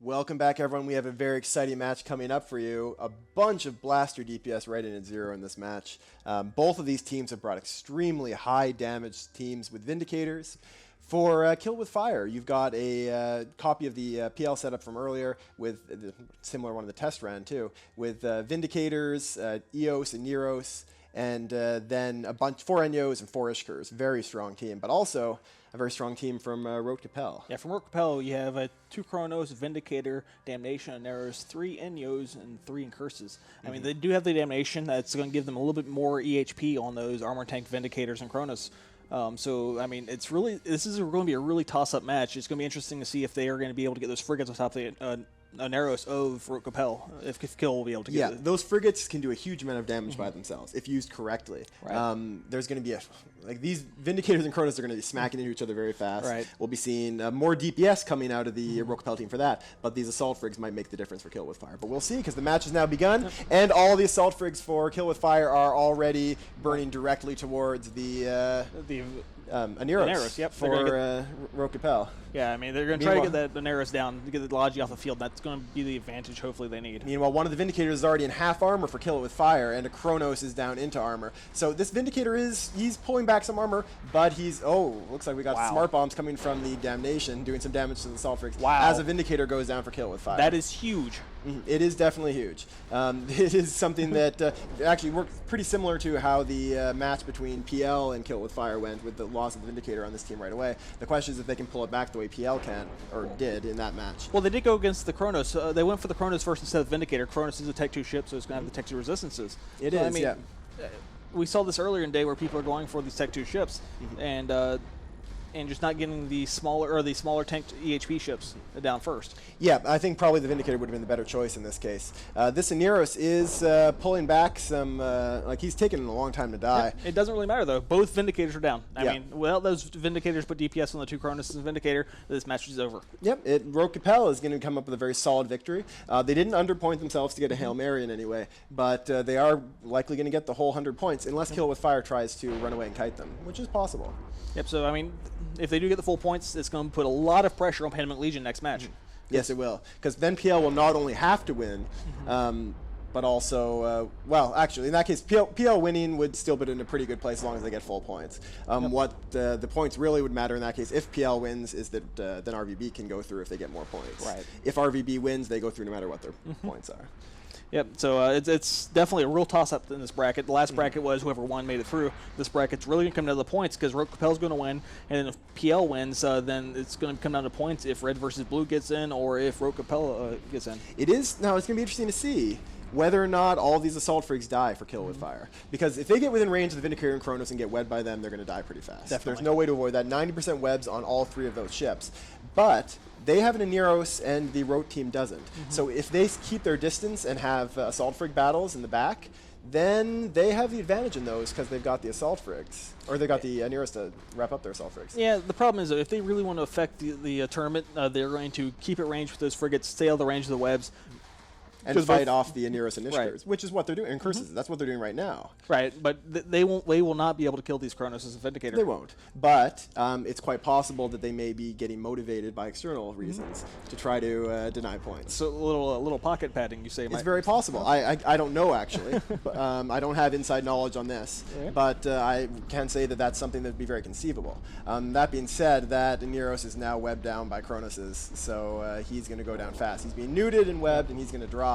Welcome back, everyone. We have a very exciting match coming up for you. A bunch of blaster DPS right in at 0 in this match. Both of these teams have brought extremely high damage teams with Vindicators. For Kill with Fire, you've got a copy of the PL setup from earlier with the similar one of the test ran too, with Vindicators, Eos and Neros, and then 4 Enyos and 4 Ishkars. Very strong team, but also a very strong team from Rote Kapelle. Yeah, from Rote Kapelle, you have 2 Chronos, Vindicator, Damnation, and Arrows, 3 Enyos, and 3 Incurses. I mean, they do have the Damnation. That's going to give them a little bit more EHP on those Armor Tank Vindicators and Chronos. So, I mean, this is going to be a really toss-up match. It's going to be interesting to see if they are going to be able to get those frigates on top of the Narrows of Rote Kapelle, if Kill will be able to get it. Yeah, those frigates can do a huge amount of damage by themselves if used correctly. Right. There's going to be these Vindicators and Chronos are going to be smacking into each other very fast. Right. We'll be seeing more DPS coming out of the Rote Kapelle team for that, but these Assault Frigs might make the difference for Kill with Fire. But we'll see, because the match has now begun, and all the Assault Frigs for Kill with Fire are already burning directly towards the Aneros, yep, for Rote Kapelle. Yeah, I mean, they're going to try to get the Aneros down, to get the Logi off the field. That's going to be the advantage, hopefully, they need. Meanwhile, one of the Vindicators is already in half armor for Kill It With Fire, and a Chronos is down into armor. So this Vindicator he's pulling back some armor, but looks like we got Smart Bombs coming from the Damnation, doing some damage to the Assault Frigs. Wow. As a Vindicator goes down for Kill It With Fire. That is huge. It is definitely huge. It is something that actually worked pretty similar to how the match between PL and Kill It With Fire went, with the loss of the Vindicator on this team right away. The question is if they can pull it back the way PL can, or did in that match. Well, they did go against the Chronos. They went for the Chronos first instead of Vindicator. Chronos is a Tech 2 ship, so it's going to have the Tech 2 resistances. It is, I mean, yeah. We saw this earlier in the day where people are going for these Tech 2 ships, and just not getting the smaller tanked EHP ships down first. Yeah, I think probably the Vindicator would have been the better choice in this case. This Aneros is pulling back some, he's taken a long time to die. Yeah, it doesn't really matter, though. Both Vindicators are down. I mean, well, those Vindicators put DPS on the 2 Chronos and Vindicator. This match is over. Yep, Rote Kapelle is going to come up with a very solid victory. They didn't underpoint themselves to get a Hail Mary in any way, but they are likely going to get the whole 100 points, unless Kill With Fire tries to run away and kite them, which is possible. Yep, so, I mean, if they do get the full points, it's going to put a lot of pressure on Pandemic Legion next match. Yes, it will. Because then PL will not only have to win, but also, well, actually, in that case, PL winning would still put it in a pretty good place as long as they get full points. What the points really would matter in that case, if PL wins, is that then RVB can go through if they get more points. Right. If RVB wins, they go through no matter what their points are. Yep, so it's definitely a real toss-up in this bracket. The last bracket was whoever won made it through. This bracket's really going to come down to the points, because Rote Kapelle's going to win, and then if PL wins, then it's going to come down to points if Red versus Blue gets in, or if Rote Kapelle gets in. It is. Now, it's going to be interesting to see whether or not all of these Assault Frigs die for Kill With Fire. Because if they get within range of the Vindicator and Chronos and get wed by them, they're going to die pretty fast. Definitely. There's no way to avoid that. 90% webs on all 3 of those ships. But they have an Aneros, and the Rote team doesn't. So if they keep their distance and have Assault Frig battles in the back, then they have the advantage in those because they've got the Assault Frigs. Or they've got the Aneros to wrap up their Assault Frigs. Yeah, the problem is, if they really want to affect the tournament, they're going to keep it ranged with those frigates, stay out of the range of the webs, and fight off the Aneros and Ishkars, right, which is what they're doing. And Curses, that's what they're doing right now. Right, but they will not be able to kill these Chronos as a Vindicator. They won't. But it's quite possible that they may be getting motivated by external reasons to try to deny points. So a little pocket padding, you say? It's very possible. I don't know, actually. But, I don't have inside knowledge on this. Yeah. But I can say that that's something that would be very conceivable. That being said, that Aneros is now webbed down by Cronoses, so he's going to go down fast. He's being neuted and webbed, and he's going to drop.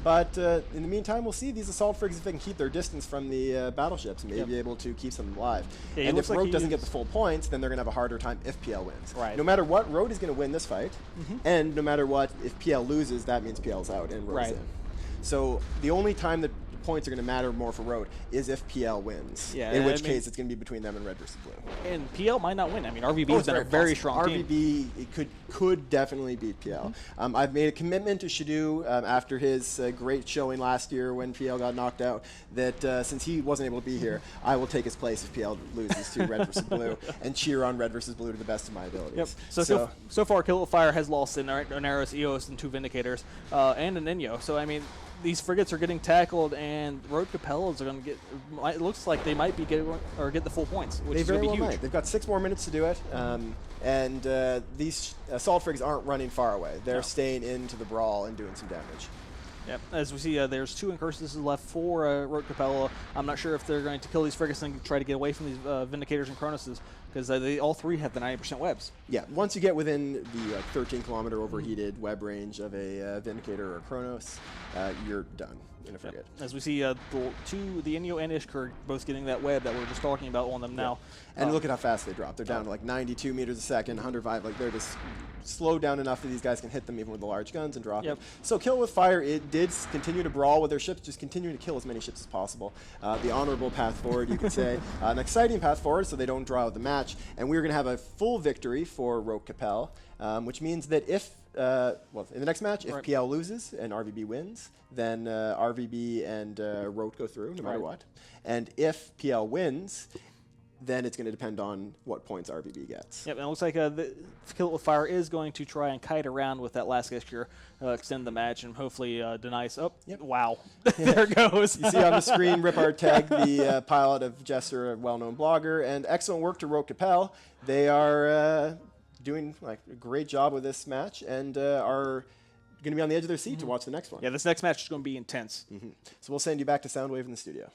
But in the meantime, we'll see these Assault Frigs if they can keep their distance from the battleships and maybe be able to keep some alive. Yeah, and if Rote doesn't get the full points, then they're going to have a harder time if PL wins. Right. No matter what, Rote is going to win this fight. And no matter what, if PL loses, that means PL's out and Rote's in. So the only time that points are going to matter more for Rote is if PL wins. Yeah, in which case it's going to be between them and Red versus Blue. And PL might not win. I mean, RVB has been a very strong team. RVB could definitely beat PL. I've made a commitment to Shadu after his great showing last year when PL got knocked out that since he wasn't able to be here, I will take his place if PL loses to Red versus Blue and cheer on Red versus Blue to the best of my abilities. Yep. So far, Kill With Fire has lost in Aneros, Eos, and 2 Vindicators, and an Enyo. So, I mean, these frigates are getting tackled, and Rote Capellas are going to get. It looks like they might be get the full points, which They is going very to be well huge. might. They've got 6 more minutes to do it, and these assault frigs aren't running far away. They're staying into the brawl and doing some damage. Yep. As we see, there's 2 incursions left for Rote Capella. I'm not sure if they're going to kill these frigates and try to get away from these Vindicators and Cronoses, because they all 3 have the 90% webs. Yeah, once you get within the 13-kilometer overheated web range of a Vindicator or a Kronos, you're done in a frigate. As we see, the Inyo and Ishkur both getting that web that we are just talking about on them now. And look at how fast they drop. They're down to like 92 meters a second, 105. Like they're just slowed down enough that these guys can hit them even with the large guns and drop them. So kill with fire, it did continue to brawl with their ships, just continuing to kill as many ships as possible. The honorable path forward, you could say. An exciting path forward so they don't draw out the match. And we're going to have a full victory for Rote Kapelle, which means that if in the next match, if PL loses and RVB wins, then RVB and Rote go through no matter what. And if PL wins, then it's going to depend on what points RVB gets. Yep, and it looks like the Kill It With Fire is going to try and kite around with that last gesture, extend the match, and hopefully deny us. Oh, wow. There it goes. You see on the screen, Ripard Teg, the pilot of Jester, a well-known blogger, and excellent work to Rote Kapelle. They are doing like a great job with this match and are going to be on the edge of their seat to watch the next one. Yeah, this next match is going to be intense. So we'll send you back to Soundwave in the studio.